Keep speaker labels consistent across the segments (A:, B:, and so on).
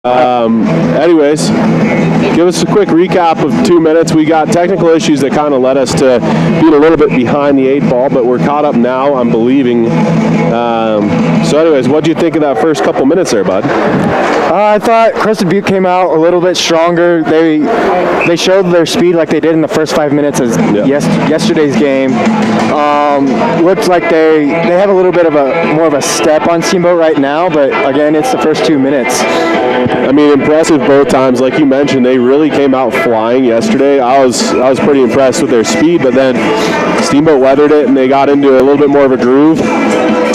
A: Anyways, give us a quick recap of 2 minutes. We got technical issues that kind of led us to being a little bit behind the 8 ball, but we're caught up now, I'm believing. So anyways, what do you think of that first couple minutes there, bud?
B: I thought Crested Butte came out a little bit stronger. They showed their speed like they did in the first 5 minutes of yesterday's game. Looks like they have a little bit of more of a step on Steamboat right now, but again, it's the first 2 minutes.
A: I mean, impressive both times. Like you mentioned, they really came out flying yesterday. I was pretty impressed with their speed, but then Steamboat weathered it and they got into a little bit more of a groove.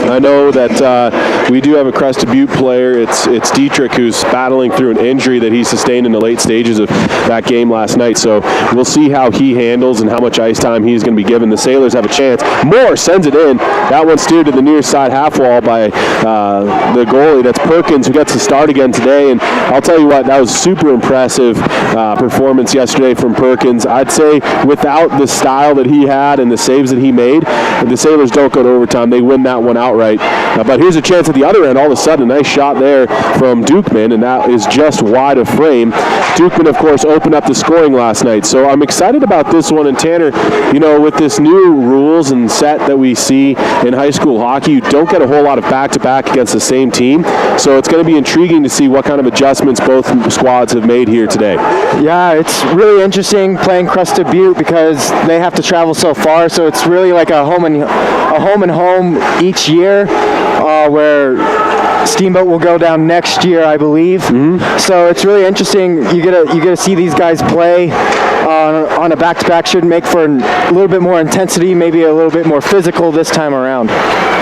A: I know that we do have a Crested Butte player. It's Dietrich, who's battling through an injury that he sustained in the late stages of that game last night. So we'll see how he handles and how much ice time he's going to be given. The Sailors have a chance. Moore sends it in. That one steered to the near side half wall by the goalie. That's Perkins, who gets the start again today. And I'll tell you what, that was super impressive performance yesterday from Perkins. I'd say without the style that he had and the saves that he made, the Sailors don't go to overtime. They win that one outright. But here's a chance at the other end. All of a sudden, a nice shot there from Dukeman, and that is just wide of frame. Dukeman, of course, opened up the scoring last night. So I'm excited about this one. And Tanner, you know, with this new rules and set that we see in high school hockey, you don't get a whole lot of back-to-back against the same team. So it's going to be intriguing to see what kind of adjustments both squads have made here today. Yeah,
B: it's really interesting playing Crested Butte because they have to travel so far. So it's really like a home and home each year, where Steamboat will go down next year, I believe. Mm-hmm. So it's really interesting. You get to see these guys play on a back-to-back. Should make for a little bit more intensity, maybe a little bit more physical this time around.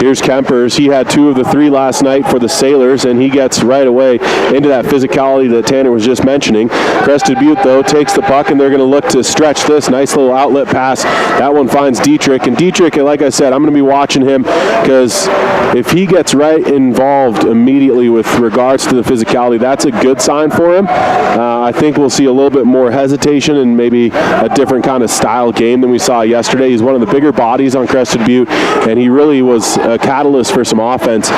A: Here's Kempers. He had 2 of the 3 last night for the Sailors, and he gets right away into that physicality that Tanner was just mentioning. Crested Butte, though, takes the puck, and they're going to look to stretch this. Nice little outlet pass. That one finds Dietrich. And Dietrich, like I said, I'm going to be watching him because if he gets right involved immediately with regards to the physicality, that's a good sign for him. I think we'll see a little bit more hesitation and maybe a different kind of style game than we saw yesterday. He's one of the bigger bodies on Crested Butte, and he really was a catalyst for some offense.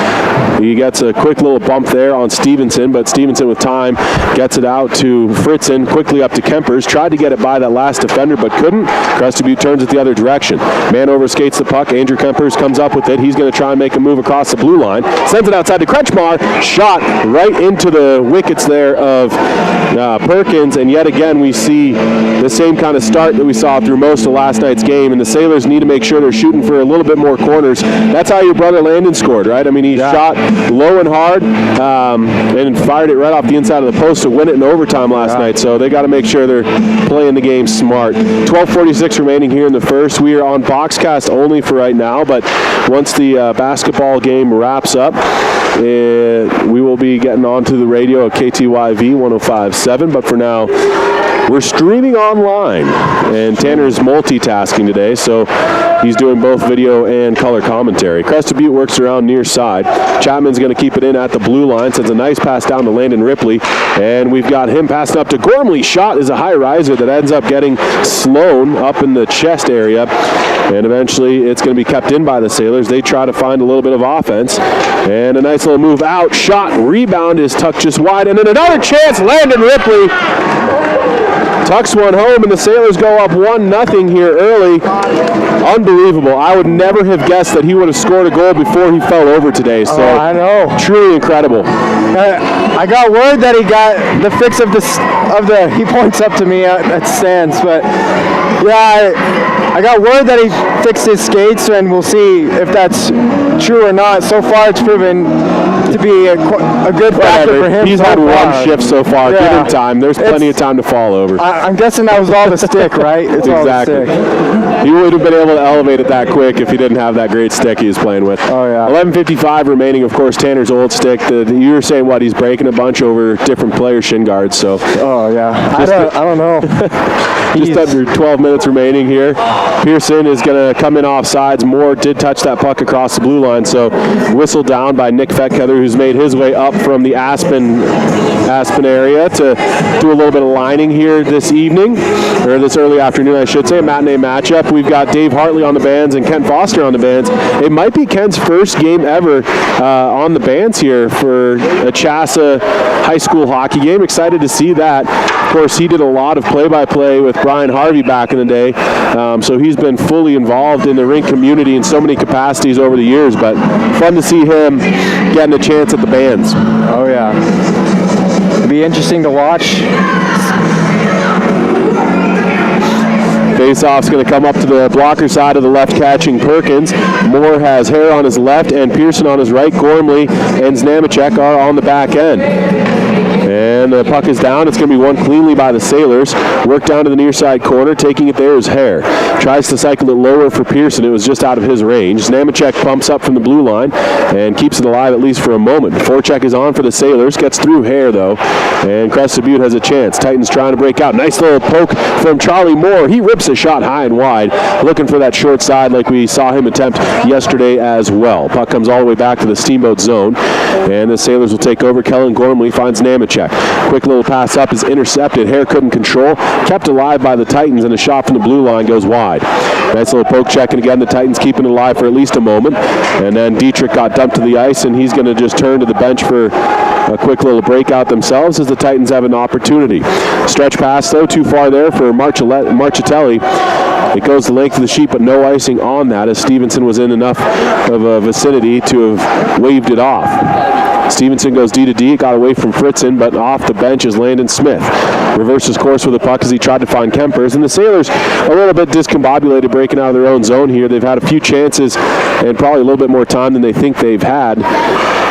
A: He gets a quick little bump there on Stevenson, but Stevenson with time gets it out to Fritzen, quickly up to Kempers. Tried to get it by that last defender, but couldn't. Crested Butte turns it the other direction. Man overskates the puck. Andrew Kempers comes up with it. He's going to try and make a move across the blue line. Sends it outside to Kretschmar. Shot right into the wickets there of Perkins, and yet again we see the same kind of start that we saw through most of last night's game, and the Sailors need to make sure they're shooting for a little bit more corners. That's how your brother Landon scored, right? I mean, he shot low and hard and fired it right off the inside of the post to win it in overtime last night, so they got to make sure they're playing the game smart. 12:46 remaining here in the first. We are on Boxcast only for right now, but once the basketball game wraps up, we will be getting onto the radio at KTYV 105.7, but for now, we're streaming online, and Tanner's multitasking today, so he's doing both video and color commentary. Crested Butte works around near side. Chapman's going to keep it in at the blue line, sends a nice pass down to Landon Ripley, and we've got him passing up to Gormley. Shot is a high riser that ends up getting Sloan up in the chest area, and eventually it's going to be kept in by the Sailors. They try to find a little bit of offense, and a nice little move out. Shot, rebound is tucked just wide, and then another chance. Landon Ripley tucks one home, and the Sailors go up 1-0 here early. Unbelievable. I would never have guessed that he would have scored a goal before he fell over today. So
B: I know.
A: Truly incredible.
B: I got word that he got the fix of the he points up to me at stands, but yeah, I got word that he fixed his skates, and we'll see if that's true or not. So far it's proven to be a good factor for him.
A: He's had one shift so far.
B: Yeah.
A: Give him time. There's plenty of time to fall over.
B: I'm guessing that was all the stick, right? It's
A: exactly.
B: All the stick.
A: He would have been able to elevate it that quick if he didn't have that great stick he was playing with.
B: Oh, yeah.
A: 11:55 remaining, of course, Tanner's old stick. You were saying, what, he's breaking a bunch over different player shin guards, so.
B: Oh, yeah. I don't know.
A: Just under 12 minutes remaining here. Pearson is going to come in offsides. Moore did touch that puck across the blue line, so whistle down by Nick Fettkeather, who's made his way up from the Aspen area to do a little bit of lining here this evening, or this early afternoon, I should say, a matinee matchup. We've got Dave Hartley on the bands and Ken Foster on the bands. It might be Ken's first game ever on the bands here for a Chassa high school hockey game. Excited to see that. Of course, he did a lot of play-by-play with Brian Harvey back in the day, so he's been fully involved in the rink community in so many capacities over the years, but fun to see him getting a chance at the bands.
B: Oh, yeah. It'll be interesting to watch.
A: Face-off's going to come up to the blocker side of the left, catching Perkins. Moore has Hare on his left and Pearson on his right. Gormley and Znamacek are on the back end. And the puck is down. It's going to be won cleanly by the Sailors. Work down to the near side corner. Taking it there is Hare. Tries to cycle it lower for Pearson. It was just out of his range. Znamacek pumps up from the blue line and keeps it alive at least for a moment. Forecheck is on for the Sailors. Gets through Hare, though. And Crested Butte has a chance. Titans trying to break out. Nice little poke from Charlie Moore. He rips a shot high and wide, looking for that short side like we saw him attempt yesterday as well. Puck comes all the way back to the Steamboat zone. And the Sailors will take over. Kellen Gormley finds Znamacek. Quick little pass up is intercepted. Hare couldn't control. Kept alive by the Titans, and a shot from the blue line goes wide. Nice little poke check, and again, the Titans keeping it alive for at least a moment. And then Dietrich got dumped to the ice, and he's going to just turn to the bench for a quick little breakout themselves as the Titans have an opportunity. Stretch pass, though, too far there for Marchitelli. It goes the length of the sheet, but no icing on that, as Stevenson was in enough of a vicinity to have waved it off. Stevenson goes D to D, got away from Fritzen, but off the bench is Landon Smith. Reverses course with the puck as he tried to find Kempers, and the Sailors a little bit discombobulated breaking out of their own zone here. They've had a few chances and probably a little bit more time than they think they've had,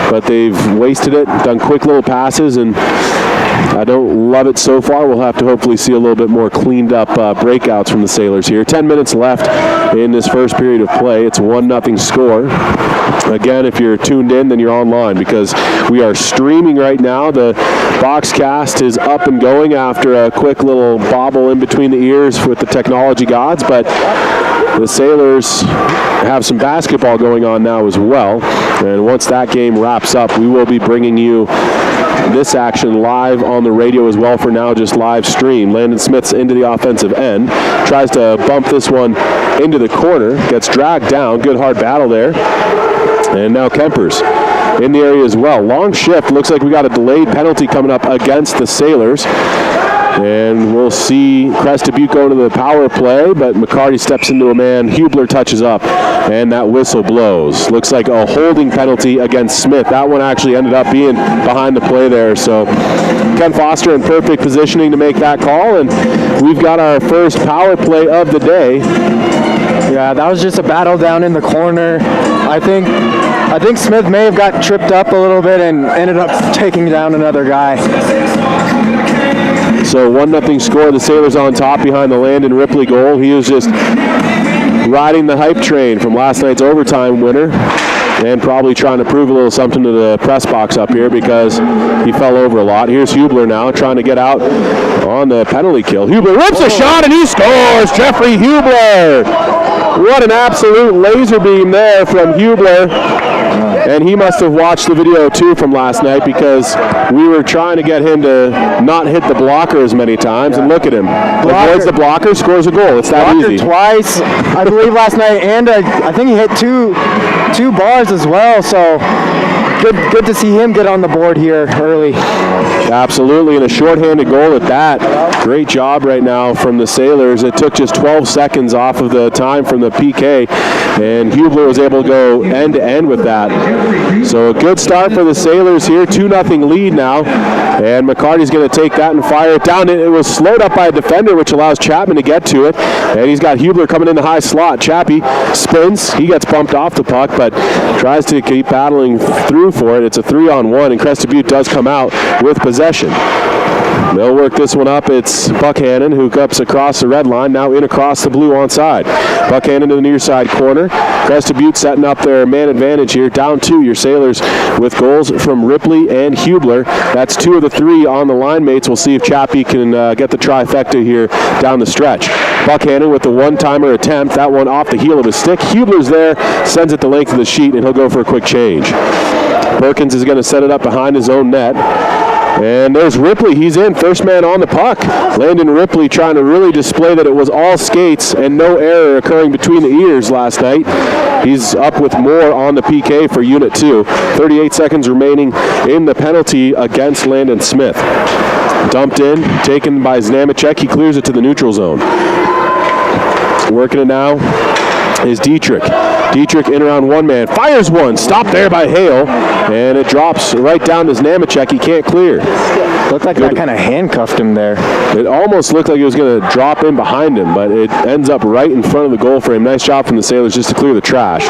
A: but they've wasted it, done quick little passes, and I don't love it so far. We'll have to hopefully see a little bit more cleaned up breakouts from the Sailors here. 10 minutes left in this first period of play. It's a 1-0 score. Again, if you're tuned in, then you're online because we are streaming right now. The Boxcast is up and going after a quick little bobble in between the ears with the technology gods, but the Sailors have some basketball going on now as well. And once that game wraps up, we will be bringing you this action live on the radio as well. For now, just live stream. Landon Smith's into the offensive end. Tries to bump this one into the corner. Gets dragged down. Good hard battle there. And now Kempers in the area as well. Long shift. Looks like we got a delayed penalty coming up against the Sailors. And we'll see Crested Butte go to the power play, but McCarty steps into a man. Hubler touches up, and that whistle blows. Looks like a holding penalty against Smith. That one actually ended up being behind the play there. So Ken Foster in perfect positioning to make that call, and we've got our first power play of the day.
B: Yeah, that was just a battle down in the corner. I think Smith may have got tripped up a little bit and ended up taking down another guy.
A: So 1-0 score. The Sailors on top behind the Landon Ripley goal. He was just riding the hype train from last night's overtime winner and probably trying to prove a little something to the press box up here because he fell over a lot. Here's Hubler now trying to get out on the penalty kill. Hubler rips a shot and he scores! Jeffrey Hubler! What an absolute laser beam there from Hubler. And he must have watched the video too from last night because we were trying to get him to not hit the blocker as many times. And look at him. Avoids the blocker, scores a goal. It's that easy.
B: Twice, I believe, last night, and I think he hit two bars as well. So good to see him get on the board here early.
A: Absolutely, and a shorthanded goal at that. Great job right now from the Sailors. It took just 12 seconds off of the time from the PK, and Hubler was able to go end-to-end with that. So a good start for the Sailors here. 2-0 lead now, and McCarty's going to take that and fire it down. It was slowed up by a defender, which allows Chapman to get to it, and he's got Hubler coming in the high slot. Chappie spins. He gets bumped off the puck, but tries to keep battling through for it. It's a 3-on-1, and Crested Butte does come out with possession. They'll work this one up. It's Buckhannon who cups across the red line, now in across the blue onside. Buckhannon to the near side corner. Crested Butte setting up their man advantage here. Down 2, your Sailors with goals from Ripley and Hubler. That's 2 of the 3 on the line mates. We'll see if Chappie can get the trifecta here down the stretch. Buckhannon with the one-timer attempt. That one off the heel of his stick. Hubler's there, sends it the length of the sheet, and he'll go for a quick change. Perkins is going to set it up behind his own net. And there's Ripley. He's in. First man on the puck. Landon Ripley trying to really display that it was all skates and no error occurring between the ears last night. He's up with more on the PK for Unit 2. 38 seconds remaining in the penalty against Landon Smith. Dumped in, taken by Znamacek. He clears it to the neutral zone. Working it now is Dietrich. Dietrich in around one man. Fires one. Stopped there by Hale. And it drops right down to Znamacek. He can't clear.
B: Looked like that kind of handcuffed him there.
A: It almost looked like it was going to drop in behind him, but it ends up right in front of the goal frame. Nice job from the Sailors just to clear the trash.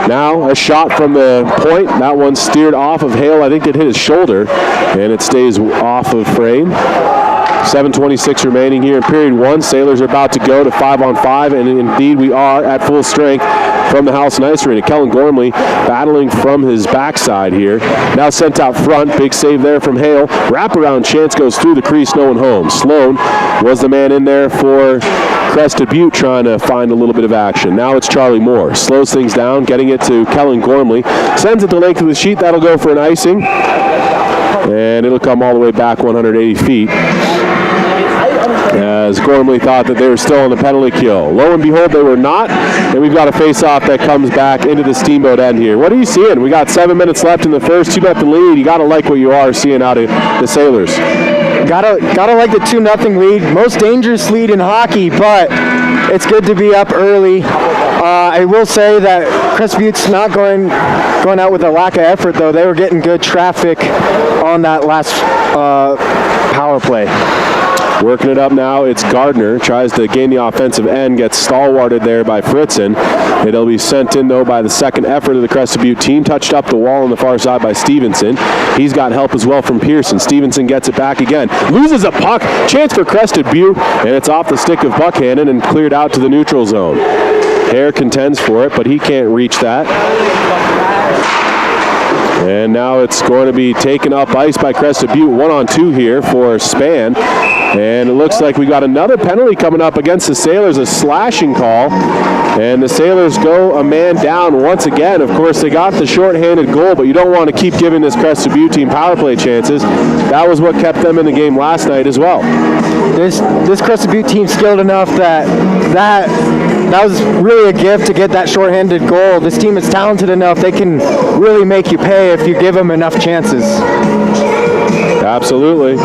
A: Now a shot from the point. That one steered off of Hale. I think it hit his shoulder, and it stays off of frame. 7:26 remaining here in period 1. Sailors are about to go to 5-on-5, and indeed we are at full strength from the House and Ice Arena. Kellen Gormley battling from his backside here. Now sent out front. Big save there from Hale. Wraparound chance goes through the crease. No one home. Sloan was the man in there for Crested Butte trying to find a little bit of action. Now it's Charlie Moore. Slows things down, getting it to Kellen Gormley. Sends it the length of the sheet. That'll go for an icing. And it'll come all the way back 180 feet. As Gormley thought that they were still on the penalty kill. Lo and behold, they were not. And we've got a face-off that comes back into the Steamboat end here. What are you seeing? We got 7 minutes left in the first. 2-0 lead. You got to like what you are seeing out of the Sailors.
B: Gotta like the 2-0 lead. Most dangerous lead in hockey, but it's good to be up early. I will say that Crested Butte's not going out with a lack of effort, though. They were getting good traffic on that last power play.
A: Working it up now, it's Gardner. Tries to gain the offensive end, gets stalwarted there by Fritzen. It'll be sent in, though, by the second effort of the Crested Butte team. Touched up the wall on the far side by Stevenson. He's got help as well from Pearson. Stevenson gets it back again. Loses a puck. Chance for Crested Butte, and it's off the stick of Buckhannon and cleared out to the neutral zone. Hare contends for it, but he can't reach that. And now it's going to be taken up ice by Crested Butte. 1-on-2 here for Spann. And it looks like we got another penalty coming up against the Sailors, a slashing call. And the Sailors go a man down once again. Of course, they got the shorthanded goal, but you don't want to keep giving this Crested Butte team power play chances. That was what kept them in the game last night as well.
B: This Crested Butte team skilled enough that was really a gift to get that shorthanded goal. This team is talented enough. They can really make you pay if you give them enough chances.
A: Absolutely.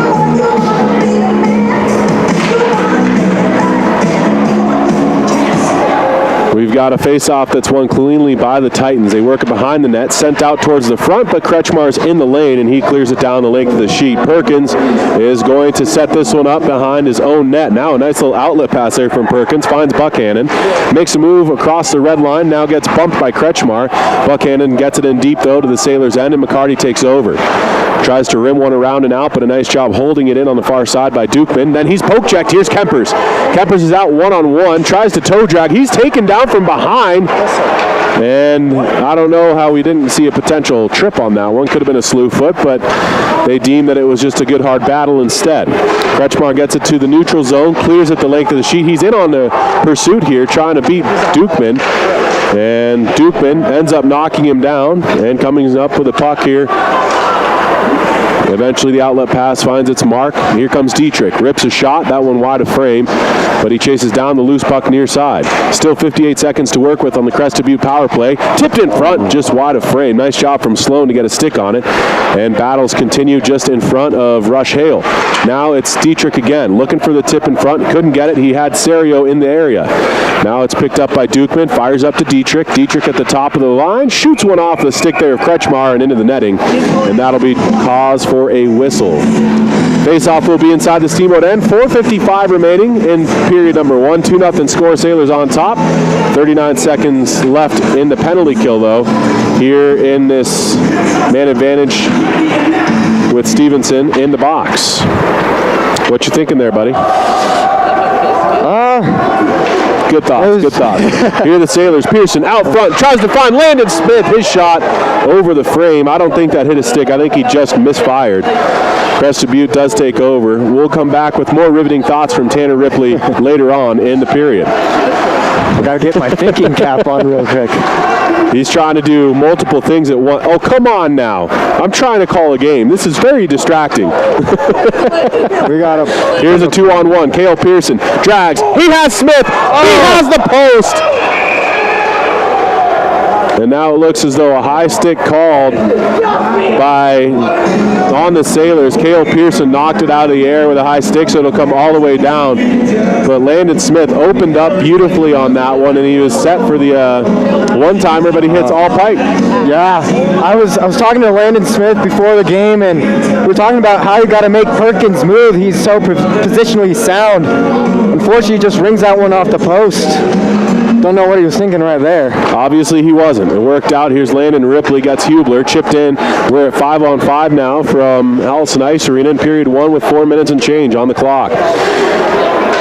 A: We've got a face-off that's won cleanly by the Titans. They work it behind the net, sent out towards the front, but Kretschmar's in the lane, and he clears it down the length of the sheet. Perkins is going to set this one up behind his own net. Now a nice little outlet pass there from Perkins, finds Buckhannon, makes a move across the red line, now gets bumped by Kretschmar. Buckhannon gets it in deep, though, to the Sailors' end, and McCarty takes over. Tries to rim one around and out, but a nice job holding it in on the far side by Dukeman. Then he's poke-checked. Here's Kempers. Kempers is out one-on-one, tries to toe drag. He's taken down from behind. And I don't know how we didn't see a potential trip on that one. Could have been a slew foot, but they deemed that it was just a good hard battle instead. Kretschmar gets it to the neutral zone, clears it the length of the sheet. He's in on the pursuit here, trying to beat Dukeman. And Dukeman ends up knocking him down and coming up with a puck here. Eventually the outlet pass finds its mark. Here comes Dietrich. Rips a shot. That one wide of frame. But he chases down the loose puck near side. Still 58 seconds to work with on the Crested Butte power play. Tipped in front, just wide of frame. Nice job from Sloan to get a stick on it. And battles continue just in front of Rush Hale. Now it's Dietrich again. Looking for the tip in front. Couldn't get it. He had Serio in the area. Now it's picked up by Dukeman. Fires up to Dietrich. Dietrich at the top of the line. Shoots one off the stick there of Kretschmar and into the netting. And that'll be cause for a whistle. Face-off will be inside the Steamboat end. 4:55 remaining in period number 1. 2-0 score. Sailors on top. 39 seconds left in the penalty kill, though, here in this man advantage with Stevenson in the box. What you thinking there, buddy? Good thoughts, good thoughts. Here are the Sailors. Pearson out front, tries to find Landon Smith. His shot over the frame. I don't think that hit a stick. I think he just misfired. Crested Butte does take over. We'll come back with more riveting thoughts from Tanner Ripley later on in the period.
B: I gotta get my thinking cap on real quick.
A: He's trying to do multiple things at once. Oh, come on now. I'm trying to call a game. This is very distracting.
B: We got him.
A: Here's a 2-on-1. Cale Pearson drags. He has Smith. He has the post. And now it looks as though a high stick called on the Sailors. Cale Pearson knocked it out of the air with a high stick, so it'll come all the way down. But Landon Smith opened up beautifully on that one, and he was set for the one-timer, but he hits all pipe.
B: Yeah, I was talking to Landon Smith before the game, and we were talking about how you got to make Perkins move. He's so positionally sound. Unfortunately, he just rings that one off the post. Don't know what he was thinking right there.
A: Obviously, he wasn't. It worked out. Here's Landon Ripley, gets Hubler, chipped in. We're at 5-on-5 now from Howelsen Ice Arena in period 1 with 4 minutes and change on the clock.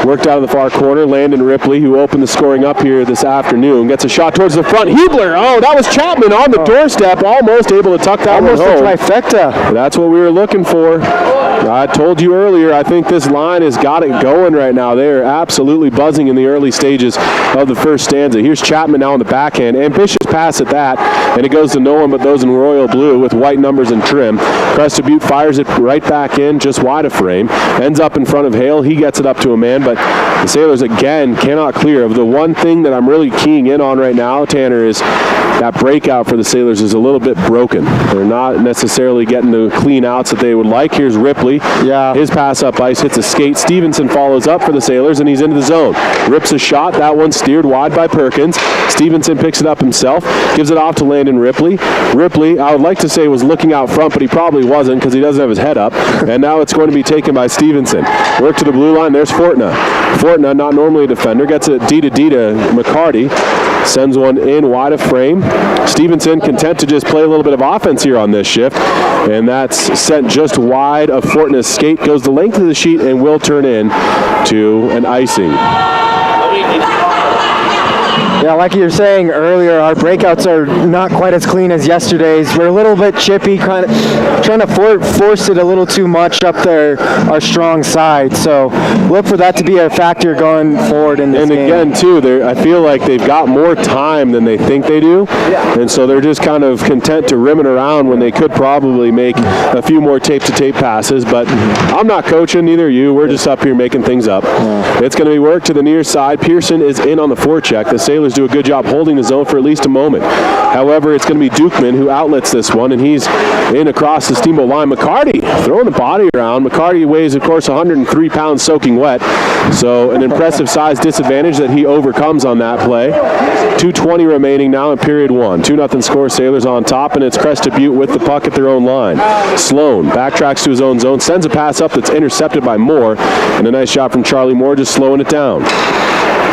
A: Worked out of the far corner. Landon Ripley, who opened the scoring up here this afternoon, gets a shot towards the front. Hubler, that was Chapman on the doorstep, almost able to tuck that one home.
B: Almost a trifecta.
A: That's what we were looking for. I told you earlier, I think this line has got it going right now. They are absolutely buzzing in the early stages of the first stanza. Here's Chapman now on the backhand. Ambitious pass at that, and it goes to no one but those in royal blue with white numbers and trim. Crested Butte fires it right back in, just wide of frame. Ends up in front of Hale. He gets it up to a man, but the Sailors again cannot clear. Of the one thing that I'm really keying in on right now, Tanner, is that breakout for the Sailors is a little bit broken. They're not necessarily getting the clean outs that they would like. Here's Ripley.
B: Yeah.
A: His pass up ice hits a skate. Stevenson follows up for the Sailors, and he's into the zone. Rips a shot. That one steered wide by Perkins. Stevenson picks it up himself, gives it off to Landon Ripley. Ripley, I would like to say, was looking out front, but he probably wasn't because he doesn't have his head up. And now it's going to be taken by Stevenson. Work to the blue line. There's Fortna. Fortna, not normally a defender, gets a D to McCarty. Sends one in wide of frame. Stevenson content to just play a little bit of offense here on this shift. And that's sent just wide of Fortna's skate. Goes the length of the sheet and will turn in to an icing.
B: Yeah, like you were saying earlier, our breakouts are not quite as clean as yesterday's. We're a little bit chippy, kind of trying to force it a little too much up our strong side. So look for that to be a factor going forward in this game.
A: And again, too, I feel like they've got more time than they think they do. Yeah. And so they're just kind of content to rim it around when they could probably make a few more tape-to-tape passes. But I'm not coaching, neither are you. We're just up here making things up. Yeah. It's going to be work to the near side. Pearson is in on the forecheck. The Sailors do a good job holding the zone for at least a moment. However, it's going to be Dukeman who outlets this one, and he's in across the Steamboat line. McCarty throwing the body around. McCarty weighs, of course, 103 pounds soaking wet, so an impressive size disadvantage that he overcomes on that play. 2:20 remaining now in period 1. 2-0 score, Sailors on top, and it's Crested Butte with the puck at their own line. Sloan backtracks to his own zone, sends a pass up that's intercepted by Moore, and a nice shot from Charlie Moore just slowing it down.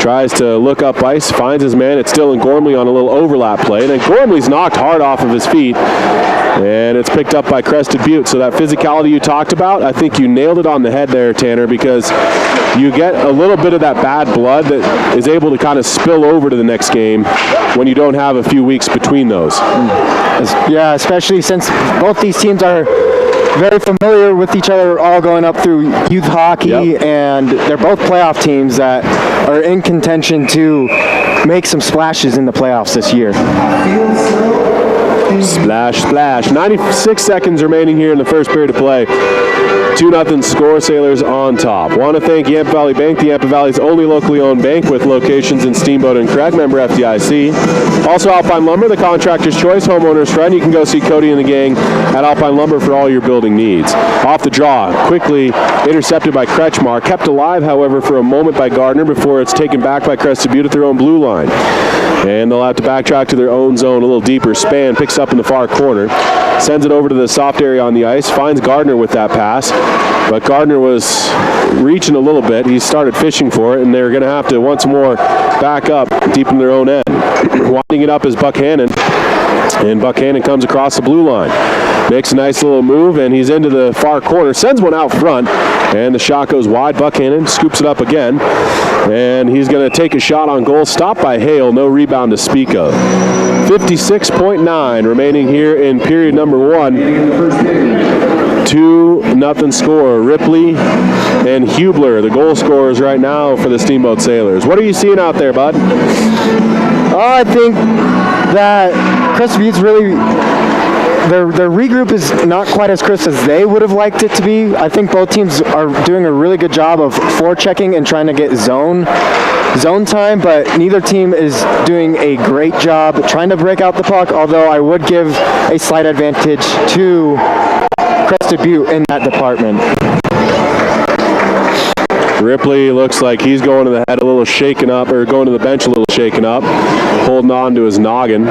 A: Tries to look up ice, finds his man. It's Dylan Gormley on a little overlap play. And then Gormley's knocked hard off of his feet. And it's picked up by Crested Butte. So that physicality you talked about, I think you nailed it on the head there, Tanner, because you get a little bit of that bad blood that is able to kind of spill over to the next game when you don't have a few weeks between those.
B: Yeah, especially since both these teams are very familiar with each other, all going up through youth hockey, yep. And they're both playoff teams that are in contention to make some splashes in the playoffs this year.
A: Splash, splash. 96 seconds remaining here in the first period of play. 2-0 score, Sailors on top. Want to thank Yampa Valley Bank, the Yampa Valley's only locally owned bank with locations in Steamboat and Craig, member FDIC. Also Alpine Lumber, the contractor's choice, homeowner's friend. You can go see Cody and the gang at Alpine Lumber for all your building needs. Off the draw, quickly intercepted by Kretschmar. Kept alive, however, for a moment by Gardner before it's taken back by Crested Butte at their own blue line. And they'll have to backtrack to their own zone a little deeper. Span picks up in the far corner. Sends it over to the soft area on the ice. Finds Gardner with that pass. But Gardner was reaching a little bit. He started fishing for it, and they're going to have to once more back up deep in their own end. Winding it up is Buckhannon. And Buckhannon comes across the blue line. Makes a nice little move, and he's into the far corner. Sends one out front, and the shot goes wide. Buckhannon scoops it up again. And he's going to take a shot on goal. Stopped by Hale. No rebound to speak of. 56.9 remaining here in period number 1. 2-0 score. Ripley and Hubler, the goal scorers right now for the Steamboat Sailors. What are you seeing out there, bud?
B: I think that Crested Butte's really, their regroup is not quite as crisp as they would have liked it to be. I think both teams are doing a really good job of forechecking and trying to get zone time, but neither team is doing a great job trying to break out the puck, although I would give a slight advantage to Crested Butte in that department.
A: Ripley looks like he's going to the head a little shaken up, or going to the bench a little shaken up, holding on to his noggin.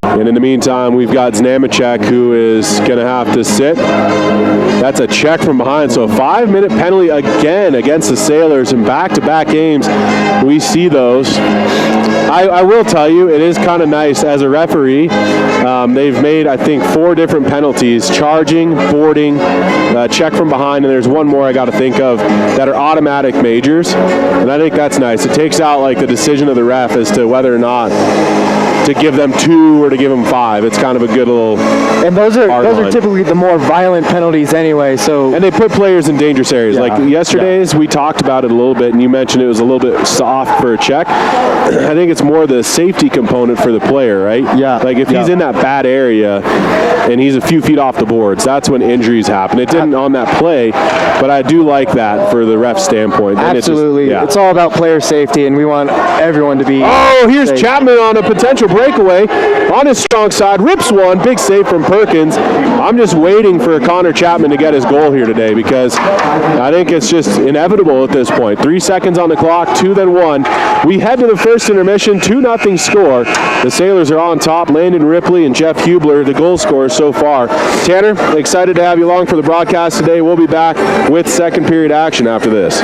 A: And in the meantime, we've got Znamacek, who is going to have to sit. That's a check from behind. So a 5-minute penalty again against the Sailors in back-to-back games. We see those. I will tell you, it is kind of nice as a referee. They've made, I think, 4 different penalties: charging, boarding, check from behind, and there's one more I got to think of that are automatic majors. And I think that's nice. It takes out like the decision of the ref as to whether or not to give them 2 or to give them 5. It's kind of a good little.
B: And those are typically the more violent penalties anyway. So
A: and they put players in dangerous areas.
B: Yeah,
A: like yesterday's, we talked about it a little bit, and you mentioned it was a little bit soft for a check. I think it's more the safety component for the player, right?
B: Yeah.
A: Like if he's in that bad area and he's a few feet off the boards, that's when injuries happen. It didn't on that play, but I do like that for the ref standpoint. And
B: absolutely, it's all about player safety, and we want everyone to be.
A: Oh, here's
B: safe.
A: Chapman on a potential breakaway on his strong side, rips one, big save from Perkins. I'm just waiting for Connor Chapman to get his goal here today, because I think it's just inevitable at this point. 3 seconds on the clock, 2 then 1. We head to the first intermission, 2-0 score. The Sailors are on top. Landon Ripley and Jeff Hubler, the goal scorers so far. Tanner, excited to have you along for the broadcast today. We'll be back with second period action after this.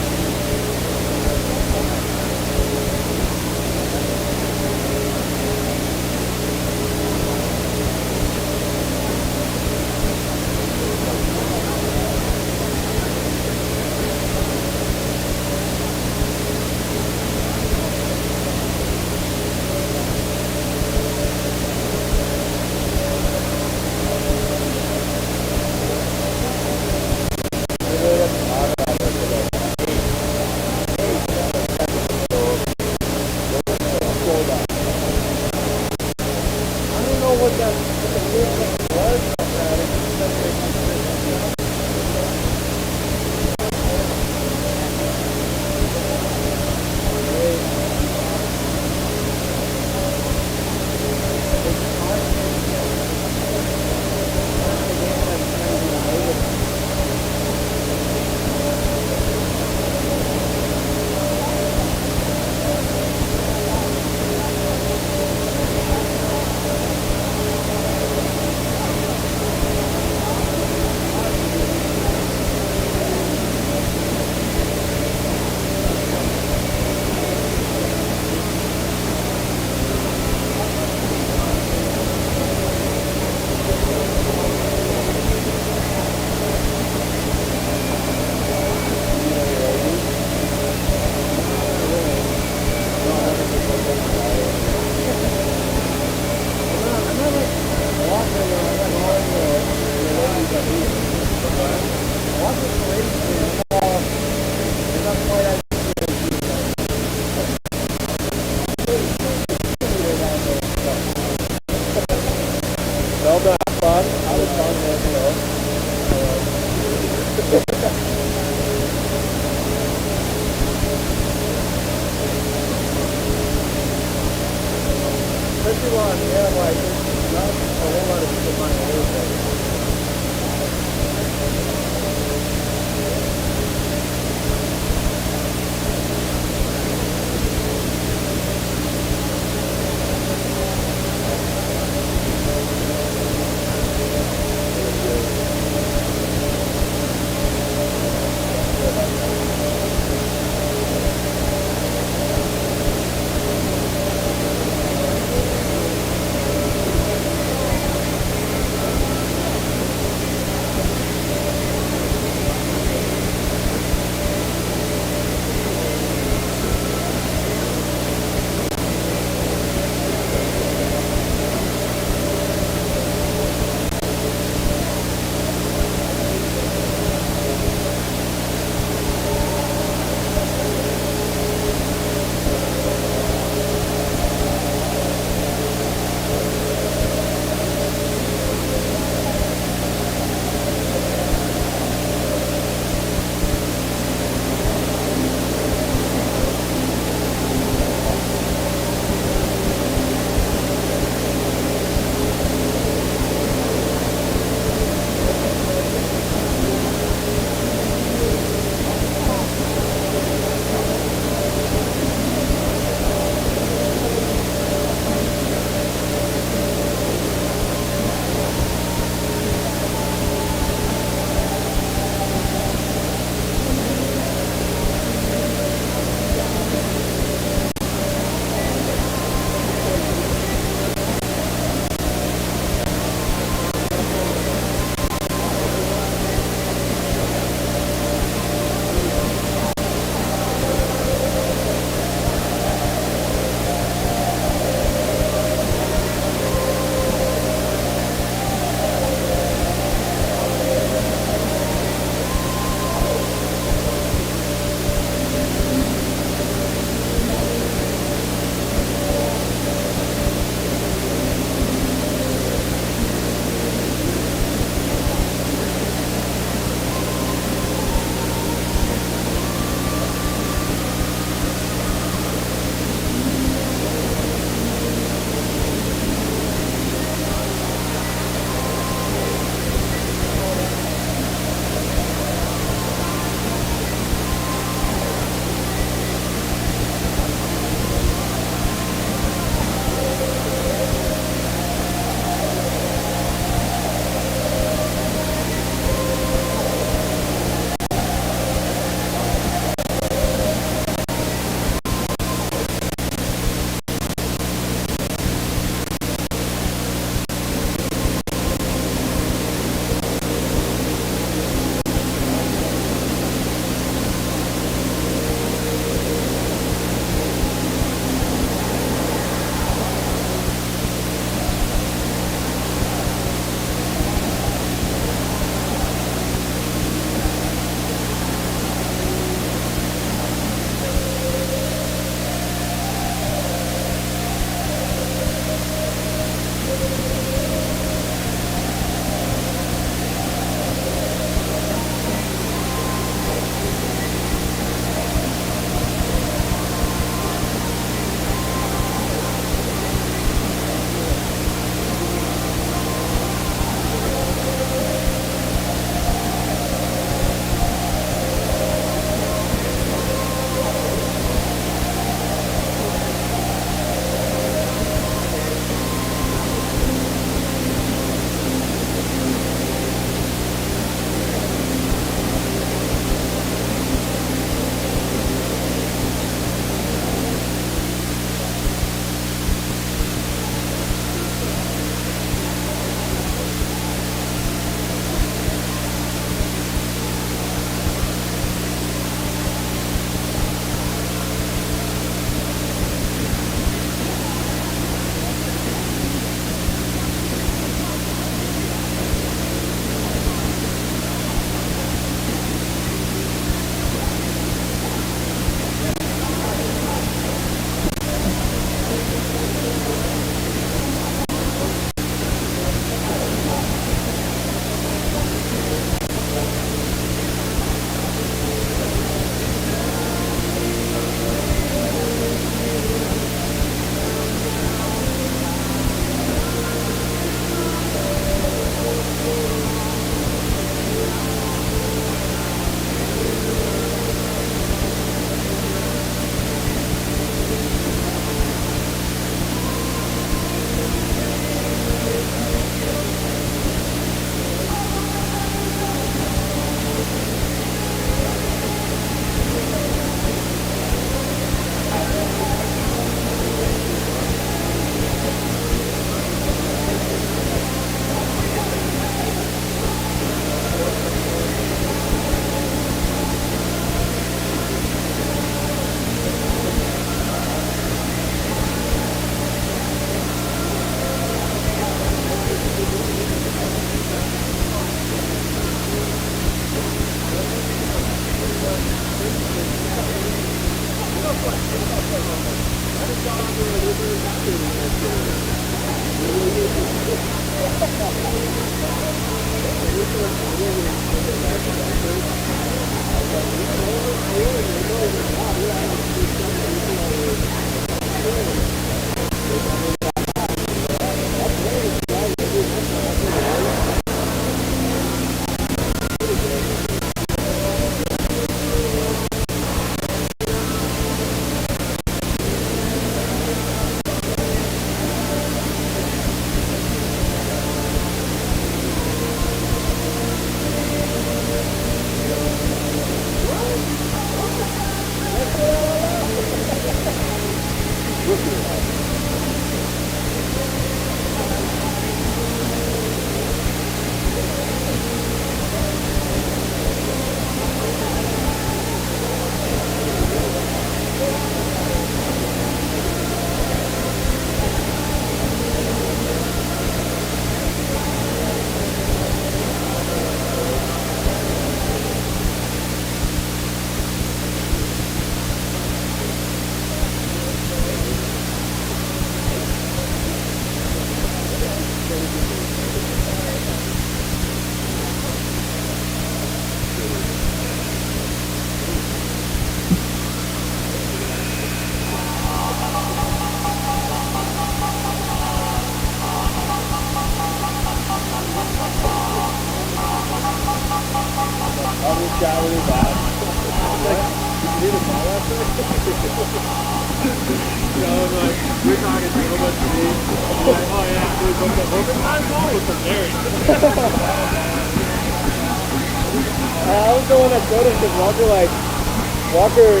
B: Walker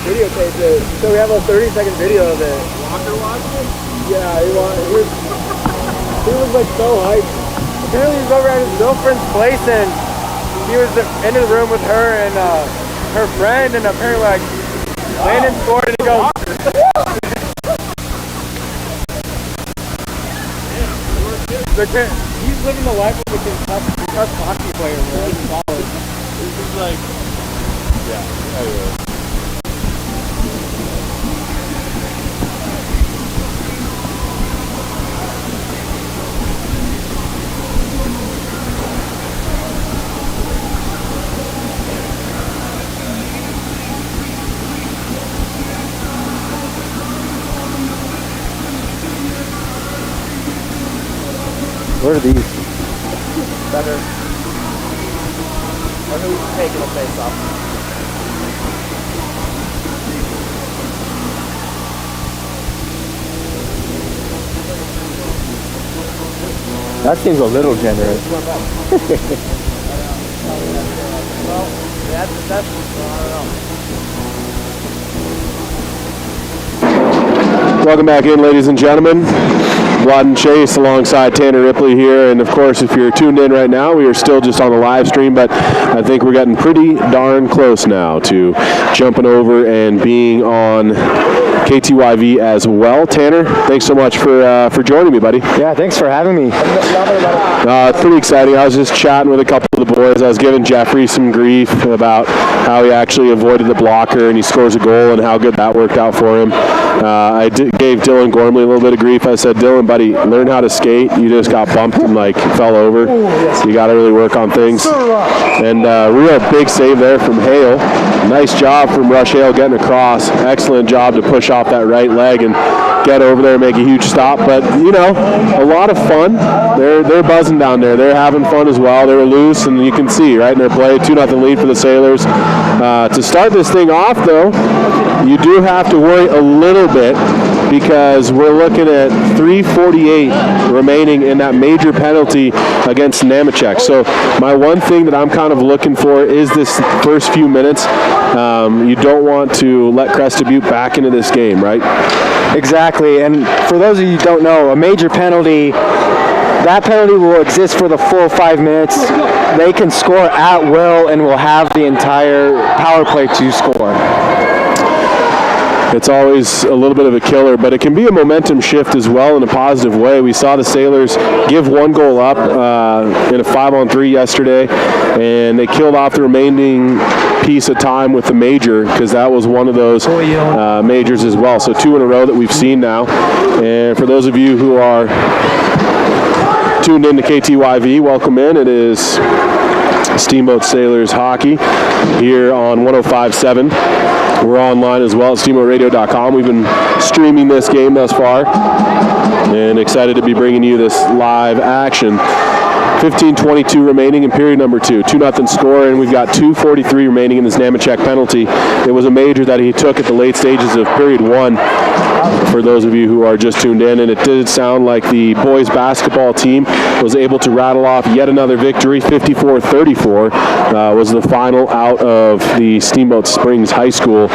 B: videotaped it, so we have a 30-second video of it. Walker watched it? Yeah, he was like so hyped. Apparently he was over at his girlfriend's place and he was in the room with her and her friend, and apparently like Landon scored and he goes, he's living the life of a Kentucky hockey player, man. In college. This is like, yeah, anyway. What are these? Better. Or who's taking a face off? That seems a little generous. Well, that's I don't know.
A: Welcome back in, ladies and gentlemen. Vlad and Chase alongside Tanner Ripley here, and of course if you're tuned in right now, we are still just on the live stream, but I think we're getting pretty darn close now to jumping over and being on KTYV as well. Tanner, thanks so much for joining me, buddy.
B: Yeah, thanks for having me.
A: It's pretty exciting. I was just chatting with a couple of the boys. I was giving Jeffrey some grief about how he actually avoided the blocker and he scores a goal and how good that worked out for him. I gave Dylan Gormley a little bit of grief. I said, Dylan, buddy, learn how to skate. You just got bumped and fell over. So you got to really work on things. And real big save there from Hale. Nice job from Rush Hale getting across. Excellent job to push off that right leg and get over there and make a huge stop. But, a lot of fun. They're buzzing down there. They're having fun as well. They were loose, and you can see, right, in their play, 2-0 lead for the Sailors. To start this thing off, though, you do have to worry a little bit because we're looking at 3:48 remaining in that major penalty against Namachek. So my one thing that I'm kind of looking for is this first few minutes. You don't want to let Crested Butte back into this game, right?
B: Exactly, and for those of you who don't know, a major penalty, that penalty will exist for the full 5 minutes. They can score at will and will have the entire power play to score.
A: It's always a little bit of a killer, but it can be a momentum shift as well in a positive way. We saw the Sailors give one goal up in a 5-on-3 yesterday, and they killed off the remaining piece of time with the major because that was one of those majors as well. So 2 in a row that we've seen now. And for those of you who are tuned in to KTYV, welcome in. It is Steamboat Sailors hockey here on 105.7. We're online as well at steamboatradio.com. We've been streaming this game thus far and excited to be bringing you this live action. 15:22 remaining in period number 2. 2-0 score, and we've got 2:43 remaining in this Nemechek penalty. It was a major that he took at the late stages of period 1, for those of you who are just tuned in, and it did sound like the boys basketball team was able to rattle off yet another victory. 54-34 was the final out of the Steamboat Springs High School,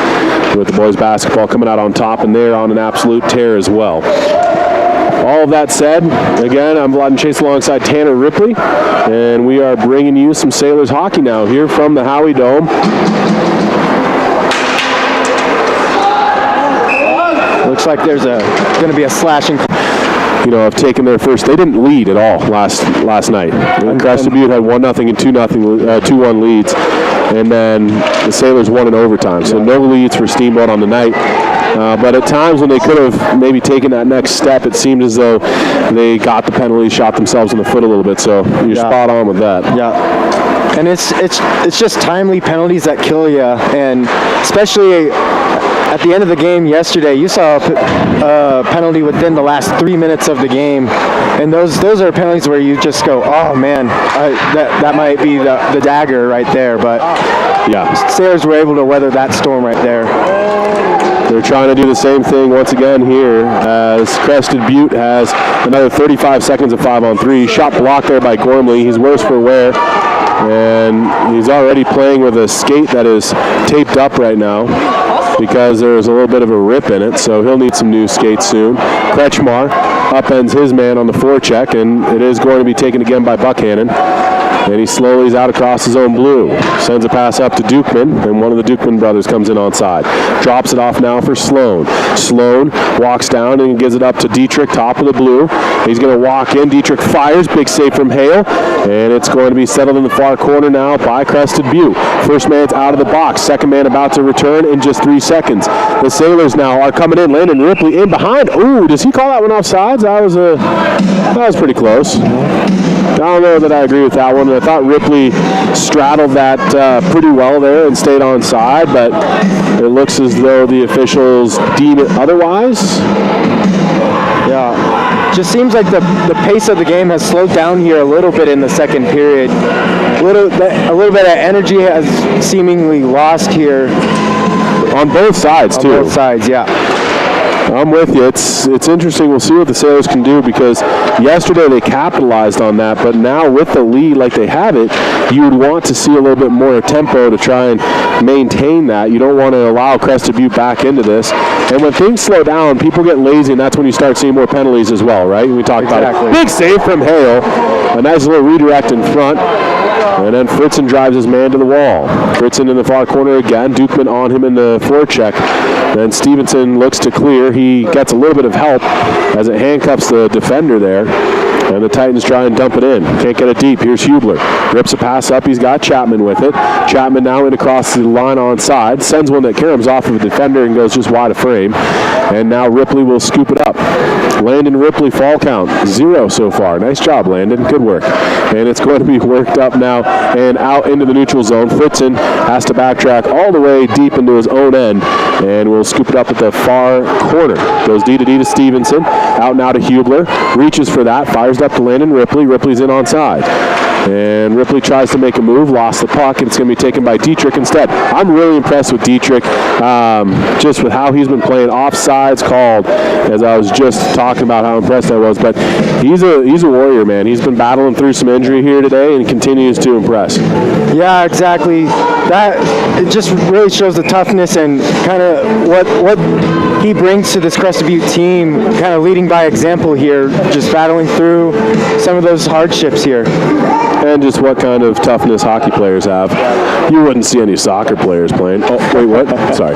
A: with the boys basketball coming out on top, and they're on an absolute tear as well. All of that said, again, I'm Vlad Chase alongside Tanner Ripley, and we are bringing you some Sailors hockey now here from the Howie Dome.
B: Looks like there's going to be a slashing.
A: Have taken their first. They didn't lead at all last night. Crested Butte had 1-0 and 2-1 leads, and then the Sailors won in overtime. So no leads for Steamboat on the night. But at times when they could have maybe taken that next step, it seemed as though they got the penalty, shot themselves in the foot a little bit. So you're spot on with that.
B: Yeah. And it's just timely penalties that kill you, and especially at the end of the game yesterday, you saw a penalty within the last 3 minutes of the game, and those are penalties where you just go, oh man, that might be the dagger right there. But
A: yeah,
B: Sailors were able to weather that storm right there.
A: They're trying to do the same thing once again here as Crested Butte has another 35 seconds of 5-on-3. Shot blocked there by Gormley. He's worse for wear, and he's already playing with a skate that is taped up right now because there's a little bit of a rip in it, so he'll need some new skates soon. Kretschmar upends his man on the forecheck, and it is going to be taken again by Buckhannon. And he slowly is out across his own blue. Sends a pass up to Dukeman, and one of the Dukeman brothers comes in onside. Drops it off now for Sloan. Sloan walks down and gives it up to Dietrich, top of the blue. He's going to walk in. Dietrich fires. Big save from Hale. And it's going to be settled in the far corner now by Crested Butte. First man's out of the box. Second man about to return in just 3 seconds. The Sailors now are coming in. Landon Ripley in behind. Ooh, does he call that one offsides? That was pretty close. I don't know that I agree with that one. I thought Ripley straddled that pretty well there and stayed onside, but it looks as though the officials deem it otherwise.
B: Yeah, just seems like the pace of the game has slowed down here a little bit in the second period. A little bit of energy has seemingly lost here.
A: On both sides, too.
B: On both sides, yeah.
A: I'm with you. It's interesting. We'll see what the Sailors can do, because yesterday they capitalized on that, but now with the lead like they have it, you would want to see a little bit more tempo to try and maintain that. You don't want to allow Crested Butte back into this. And when things slow down, people get lazy, and that's when you start seeing more penalties as well, right? We talked about it. Big save from Hale. A nice little redirect in front. And then Fritzen drives his man to the wall. Fritzen in the far corner again. Dukeman on him in the forecheck. Then Stevenson looks to clear. He gets a little bit of help as it handcuffs the defender there. And the Titans try and dump it in. Can't get it deep. Here's Hubler. Rips a pass up. He's got Chapman with it. Chapman now in across the line onside. Sends one that caroms off of a defender and goes just wide of frame. And now Ripley will scoop it up. Landon Ripley fall count 0 so far. Nice job, Landon. Good work. And it's going to be worked up now and out into the neutral zone. Fritzen has to backtrack all the way deep into his own end, and will scoop it up at the far corner. Goes D to Stevenson. Out now to Hubler. Reaches for that. Fires up to Landon Ripley. Ripley's in onside. And Ripley tries to make a move, lost the puck, and it's going to be taken by Dietrich instead. I'm really impressed with Dietrich, just with how he's been playing. Offsides called, as I was just talking about how impressed I was. But he's a warrior, man. He's been battling through some injury here today and continues to impress.
B: Yeah, exactly. It just really shows the toughness and kind of what he brings to this Crested Butte team, kind of leading by example here, just battling through some of those hardships here.
A: And just what kind of toughness hockey players have. You wouldn't see any soccer players playing. Oh, wait, what? Sorry.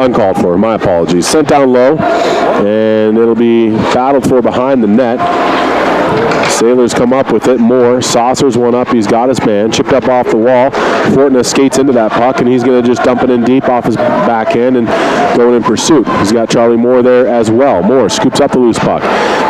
A: Uncalled for. My apologies. Sent down low, and it'll be battled for behind the net. Sailors come up with it. Moore saucers one up. He's got his man. Chipped up off the wall. Fortna skates into that puck, and he's going to just dump it in deep off his backhand and going in pursuit. He's got Charlie Moore there as well. Moore scoops up the loose puck.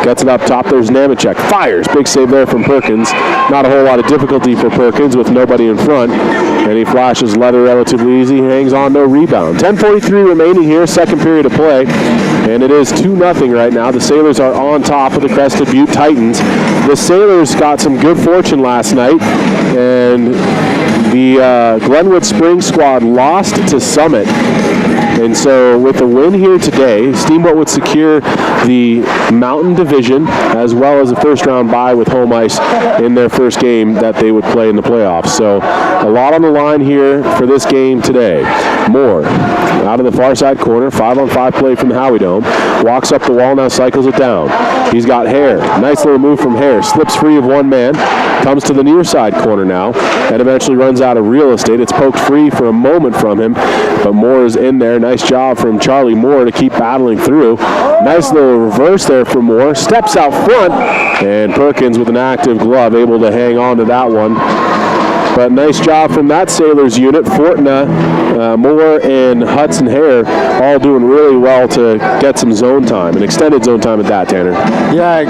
A: Gets it up top. There's Nemechek. Fires. Big save there from Perkins. Not a whole lot of difficulty for Perkins with nobody in front. And he flashes leather relatively easy. He hangs on, no rebound. 10:43 remaining here, second period of play. And it is 2-0 right now. The Sailors are on top of the Crested Butte Titans. The Sailors got some good fortune last night, and the Glenwood Springs squad lost to Summit. And so with a win here today, Steamboat would secure the Mountain Division as well as a first-round bye with home ice in their first game that they would play in the playoffs. So a lot on the line here for this game today. Moore out of the far side corner, 5-on-5 play from the Howie Dome. Walks up the wall, now cycles it down. He's got Hare. Nice little move from Hare. Slips free of one man. Comes to the near side corner now and eventually runs out of real estate. It's poked free for a moment from him, but Moore is in there. Nice job from Charlie Moore to keep battling through. Nice little reverse there for Moore. Steps out front, and Perkins with an active glove able to hang on to that one. But nice job from that Sailors unit. Fortna, Moore, and Hudson Hare all doing really well to get some zone time, and extended zone time at that, Tanner.
B: Yeah,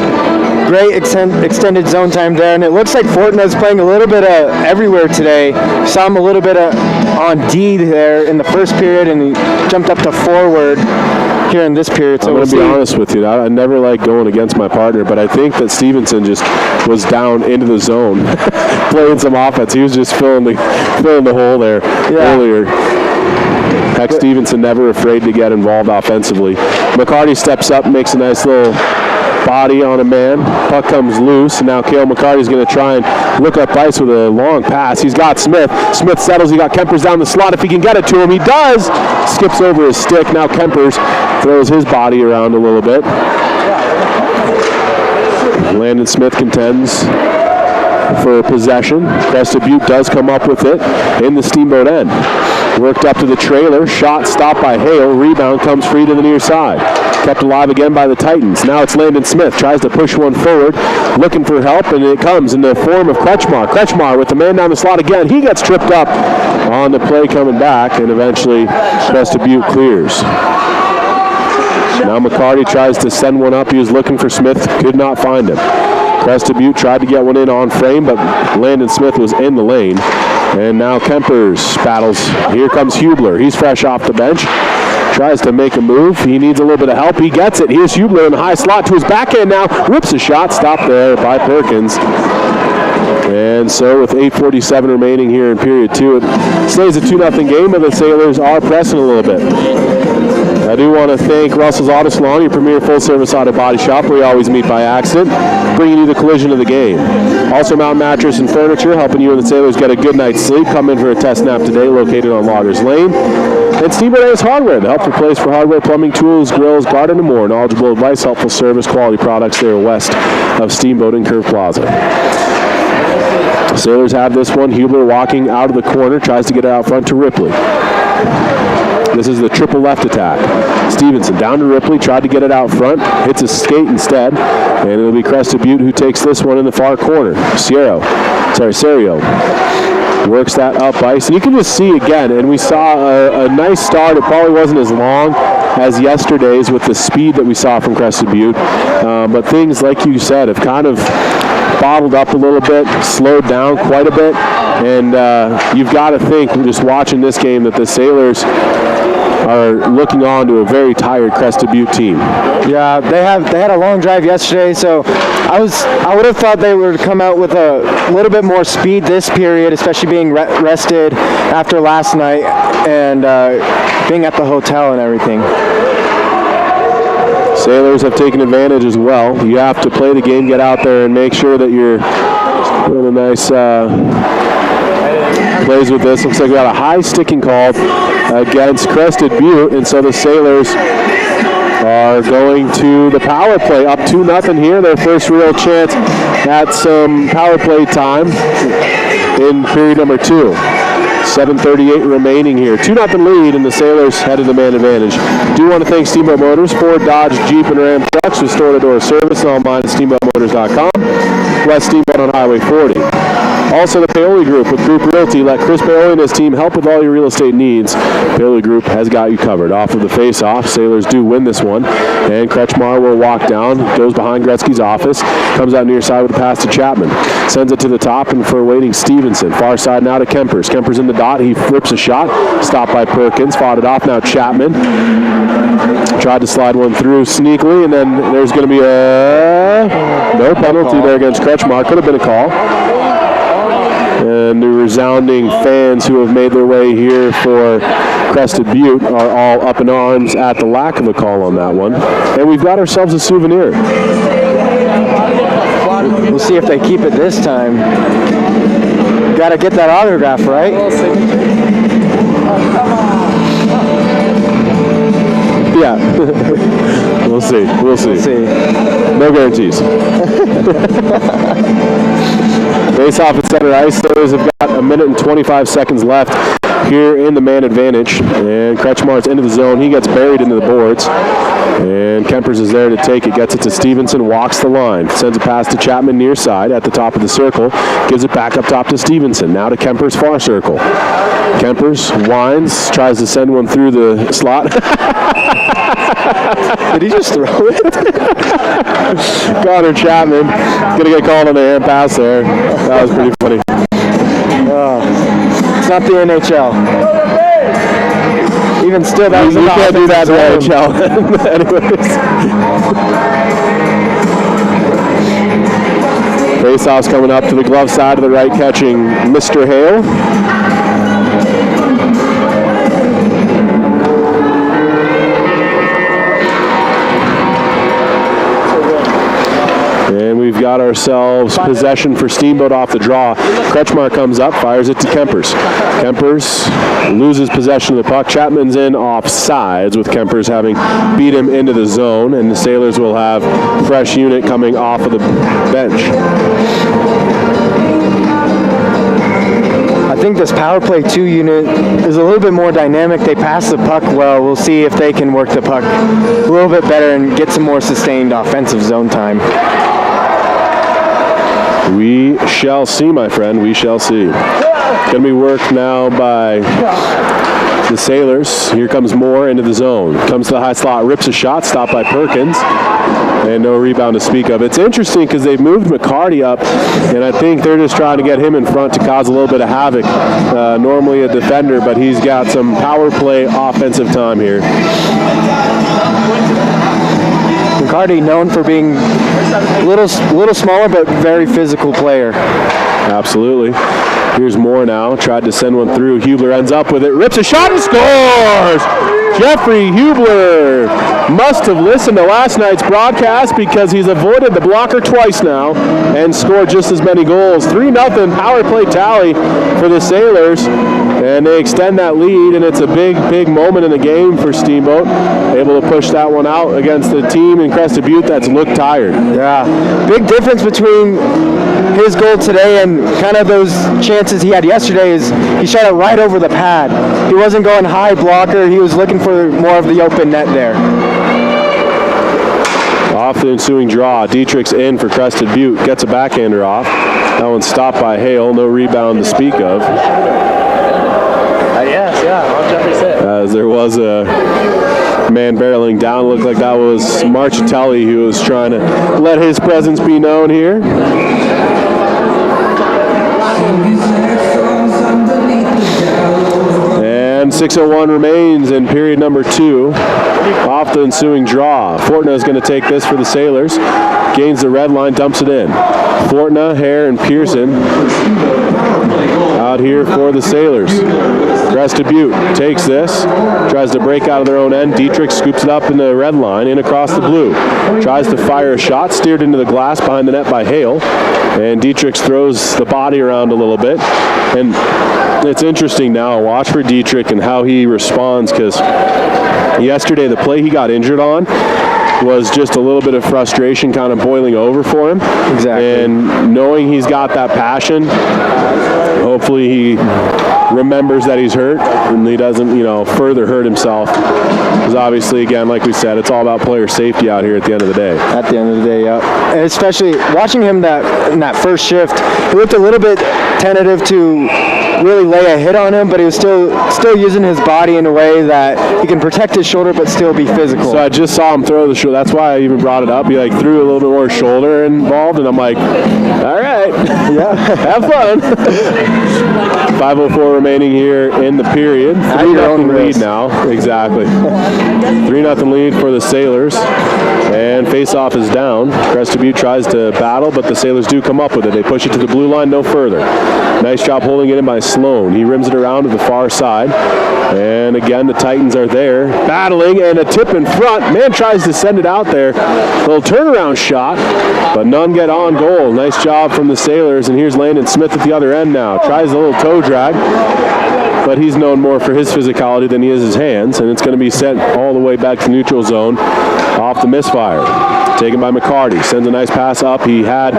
B: great extended zone time there, and it looks like Fortna's playing a little bit of everywhere today. Saw him a little bit on D there in the first period, and he jumped up to forward here in this period. So
A: I'm going to be honest with you. I never like going against my partner, but I think that Stevenson just was down into the zone playing some offense. He was just filling the hole there earlier. Heck, Stevenson never afraid to get involved offensively. McCarty steps up, makes a nice little body on a man. Puck comes loose, and now Cale McCarty's going to try and look up ice with a long pass. He's got Smith. Smith settles. He got Kempers down the slot. If he can get it to him, he does. Skips over his stick. Now Kempers throws his body around a little bit. Landon Smith contends for possession. Crested Butte does come up with it in the Steamboat end. Worked up to the trailer. Shot stopped by Hale. Rebound comes free to the near side. Kept alive again by the Titans. Now it's Landon Smith. Tries to push one forward. Looking for help, and it comes in the form of Kretschmar. Kretschmar with the man down the slot again. He gets tripped up on the play coming back, and eventually Crested Butte clears. Now McCarty tries to send one up. He was looking for Smith. Could not find him. Crested Butte tried to get one in on frame, but Landon Smith was in the lane. And now Kempers battles. Here comes Hubler. He's fresh off the bench. Tries to make a move. He needs a little bit of help. He gets it. Here's Hubler in the high slot to his backhand now. Whips a shot. Stopped there by Perkins. And so with 8:47 remaining here in period 2, it stays a 2-0 game, but the Sailors are pressing a little bit. I do want to thank Russell's Auto Salon, your premier full-service auto body shop, where you always meet by accident, bringing you the collision of the game. Also, Mountain Mattress and Furniture, helping you and the Sailors get a good night's sleep. Come in for a test nap today, located on Loggers Lane. And Steamboat Ace Hardware, the helpful place for hardware, plumbing, tools, grills, garden, and more. Knowledgeable advice, helpful service, quality products there west of Steamboat and Curve Plaza. Sailors have this one. Hubler walking out of the corner, tries to get it out front to Ripley. This is the triple left attack. Stevenson down to Ripley, tried to get it out front, hits a skate instead, and it'll be Crested Butte who takes this one in the far corner. Serio works that up ice, and you can just see again, and we saw a nice start. It probably wasn't as long as yesterday's with the speed that we saw from Crested Butte, but things, like you said, have kind of bottled up a little bit, slowed down quite a bit, and you've got to think, just watching this game, that the Sailors are looking on to a very tired Crested Butte team.
B: Yeah, they had a long drive yesterday, so I would have thought they would come out with a little bit more speed this period, especially being rested after last night and being at the hotel and everything.
A: Sailors have taken advantage as well. You have to play the game, get out there, and make sure that you're doing a nice plays with this. Looks like we got a high sticking call against Crested Butte, and so the Sailors are going to the power play. Up 2-0 here, their first real chance at some power play time in period number 2. 7:38 remaining here. 2-0 lead, and the Sailors headed the man advantage. Do want to thank Steamboat Motors, Ford, Dodge, Jeep, and Ram trucks with store-to-door service online at steamboatmotors.com. West Steamboat on Highway 40. Also, the Paoli Group with Group Realty. Let Chris Paoli and his team help with all your real estate needs. Paoli Group has got you covered. Off of the face-off, Sailors do win this one. And Kretschmar will walk down, goes behind Gretzky's office, comes out near side with a pass to Chapman. Sends it to the top and for waiting Stevenson. Far side now to Kempers. Kempers in the dot. He flips a shot. Stopped by Perkins. Fought it off now Chapman. Tried to slide one through sneakily, and then there's going to be no penalty there against Kretschmar. Could have been a call. And the resounding fans who have made their way here for Crested Butte are all up in arms at the lack of a call on that one. And we've got ourselves a souvenir.
B: We'll see if they keep it this time. Got to get that autograph, right?
A: Yeah. We'll see. We'll see. No guarantees. Face off at center ice. Sailors have got a minute and 25 seconds left here in the man advantage. And Kretschmar's into the zone. He gets buried into the boards. And Kempers is there to take it. Gets it to Stevenson. Walks the line. Sends a pass to Chapman near side at the top of the circle. Gives it back up top to Stevenson. Now to Kempers far circle. Kempers winds. Tries to send one through the slot.
B: Did he just throw it?
A: Connor Chapman gonna get called on the hand pass there. That was pretty funny.
B: It's not the NHL. Even still, that was
A: you can't do that in the NHL. Anyways. Face-off's coming up to the glove side of the right, catching Mr. Hale. And we've got ourselves possession for Steamboat off the draw. Kretschmar comes up, fires it to Kempers. Kempers loses possession of the puck. Chapman's in off sides with Kempers having beat him into the zone, and the Sailors will have fresh unit coming off of the bench.
B: I think this power play 2 unit is a little bit more dynamic. They pass the puck well. We'll see if they can work the puck a little bit better and get some more sustained offensive zone time.
A: We shall see, my friend. We shall see. Going to be worked now by the Sailors. Here comes Moore into the zone. Comes to the high slot, rips a shot, stopped by Perkins. And no rebound to speak of. It's interesting because they've moved McCarty up, and I think they're just trying to get him in front to cause a little bit of havoc. Normally a defender, but he's got some power play offensive time here.
B: McCarty known for being a little smaller, but very physical player.
A: Absolutely. Here's Moore now. Tried to send one through. Hubler ends up with it. Rips a shot and scores! Jeffrey Hubler must have listened to last night's broadcast because he's avoided the blocker twice now and scored just as many goals. 3-0 power play tally for the Sailors. And they extend that lead, and it's a big, big moment in the game for Steamboat. Able to push that one out against the team in Crested Butte that's looked tired.
B: Yeah, big difference between his goal today and kind of those chances he had yesterday is he shot it right over the pad. He wasn't going high blocker. He was looking for more of the open net there.
A: Off the ensuing draw, Dietrich's in for Crested Butte. Gets a backhander off. That one's stopped by Hale. No rebound to speak of.
C: Yes, yeah, I'll Jeffrey say it.
A: As there was a man barreling down. Looked like that was Marchitelli who was trying to let his presence be known here. And 6:01 remains in period number 2. Off the ensuing draw. Fortna is going to take this for the Sailors. Gains the red line, dumps it in. Fortna, Hare, and Pearson out here for the Sailors. Crested Butte takes this, tries to break out of their own end. Dietrich scoops it up in the red line, in across the blue. Tries to fire a shot, steered into the glass behind the net by Hale. And Dietrich throws the body around a little bit. And it's interesting now, watch for Dietrich and how he responds, because yesterday the play he got injured on was just a little bit of frustration kind of boiling over for him.
B: Exactly.
A: And knowing he's got that passion, hopefully he remembers that he's hurt and he doesn't, further hurt himself. Because obviously, again, like we said, it's all about player safety out here at the end of the day.
B: At the end of the day, yeah. And especially watching him in that first shift, he looked a little bit tentative to really lay a hit on him, but he was still using his body in a way that he can protect his shoulder but still be physical.
A: So I just saw him throw the shoulder. That's why I even brought it up. He threw a little bit more shoulder involved, and I'm like, all right, yeah, have fun. 5:04 remaining here in the period. 3-0 lead now. Exactly. 3-0 lead for the Sailors, and face-off is down. Crested Butte tries to battle, but the Sailors do come up with it. They push it to the blue line, no further. Nice job holding it in by Sloan. He rims it around to the far side. And again, the Titans are there battling, and a tip in front. Man tries to send it out there. Little turnaround shot, but none get on goal. Nice job from the Sailors, and here's Landon Smith at the other end now. Tries a little toe drag, but he's known more for his physicality than he is his hands, and it's going to be sent all the way back to neutral zone off the misfire. Taken by McCarty. Sends a nice pass up. He had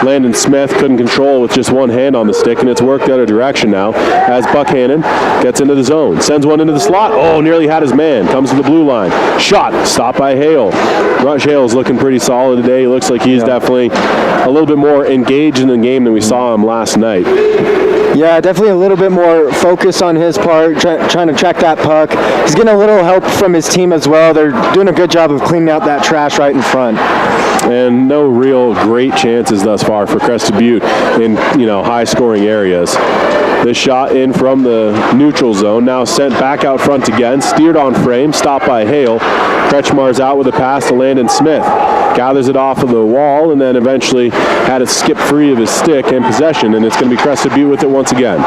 A: Landon Smith, couldn't control with just one hand on the stick, and it's worked the other direction now as Buckhannon gets into the zone. Sends one into the slot. Oh, nearly had his man. Comes to the blue line. Shot. Stopped by Hale. Rush Hale's looking pretty solid today. He looks like he's definitely a little bit more engaged in the game than we saw him last night.
B: Yeah, definitely a little bit more focus on his part, trying to track that puck. He's getting a little help from his team as well. They're doing a good job of cleaning out that trash right in front.
A: And no real great chances thus far for Crested Butte in high-scoring areas. This shot in from the neutral zone, now sent back out front again, steered on frame, stopped by Hale. Kretschmar's out with a pass to Landon Smith. Gathers it off of the wall and then eventually had it skip free of his stick and possession, and it's going to be Crested Butte with it once again.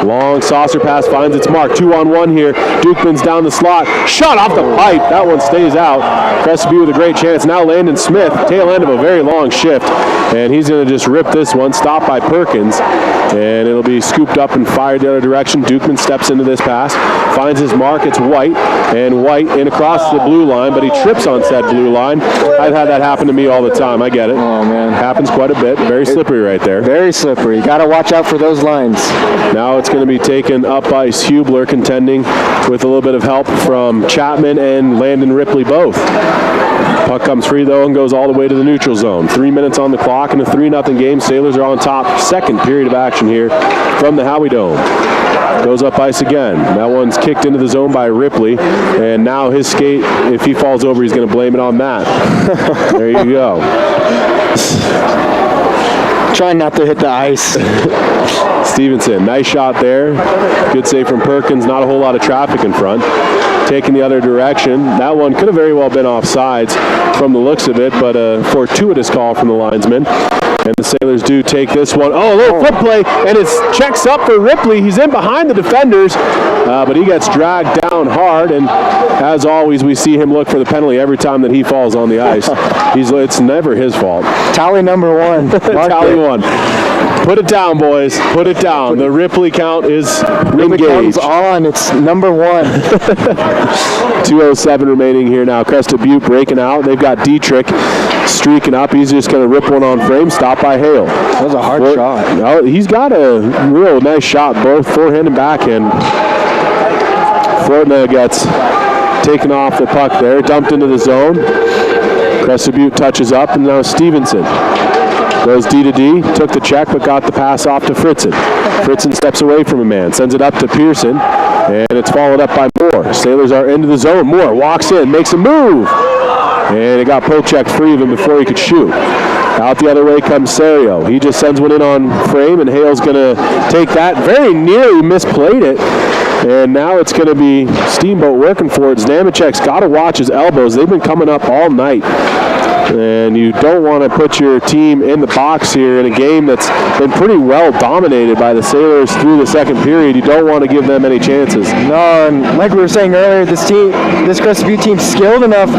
A: Long saucer pass finds its mark. 2-on-1 here. Dukman's down the slot. Shot off the pipe. That one stays out. Crested Butte with a great chance. Now Landon Smith, tail end of a very long shift, and he's going to just rip this one. Stopped by Perkins, and it'll be scooped up and fired the other direction. Dukman steps into this pass, finds his mark. It's White, and White in across the blue line, but he trips on said blue line. I've had that happen to me all the time. I get it.
B: Oh, man.
A: Happens quite a bit. Very slippery right there.
B: Very slippery. Got to watch out for those lines.
A: Now it's going to be taken up by Hubler, contending with a little bit of help from Chapman and Landon Ripley both. Puck comes free, though, and goes all the way to the neutral zone. 3 minutes on the clock in a 3-0 game. Sailors are on top. Second period of action here from the Howie Dome. Goes up ice again. That one's kicked into the zone by Ripley, and now his skate, if he falls over, he's going to blame it on Matt. There you go.
B: Trying not to hit the ice.
A: Stevenson, nice shot there. Good save from Perkins. Not a whole lot of traffic in front. Taking the other direction. That one could have very well been offsides from the looks of it, but a fortuitous call from the linesman. And the Sailors do take this one. Oh, a little flip play, and it checks up for Ripley. He's in behind the defenders, but he gets dragged down hard. And as always, we see him look for the penalty every time that he falls on the ice. It's never his fault.
B: Tally number one.
A: Tally one. Put it down, boys. Put it down. The Ripley count is engaged.
B: On. It's number one.
A: 2:07 remaining here now. Crested Butte breaking out. They've got Dietrich streaking up. He's just going to rip one on frame. Stop by Hale.
B: That was a hard shot.
A: No, he's got a real nice shot, both forehand and backhand. Fortna gets taken off the puck there, dumped into the zone. Crested Butte touches up, and now Stevenson goes D to D, took the check, but got the pass off to Fritzen. Fritzen steps away from a man, sends it up to Pearson, and it's followed up by Moore. Sailors are into the zone. Moore walks in, makes a move, and it got poke checked free of him before he could shoot. Out the other way comes Serio. He just sends one in on frame, and Hale's going to take that. Very nearly misplayed it. And now it's going to be Steamboat working for it. Znamacek's got to watch his elbows. They've been coming up all night. And you don't want to put your team in the box here in a game that's been pretty well dominated by the Sailors through the second period. You don't want to give them any chances.
B: No, and like we were saying earlier, this Crested Butte team's skilled enough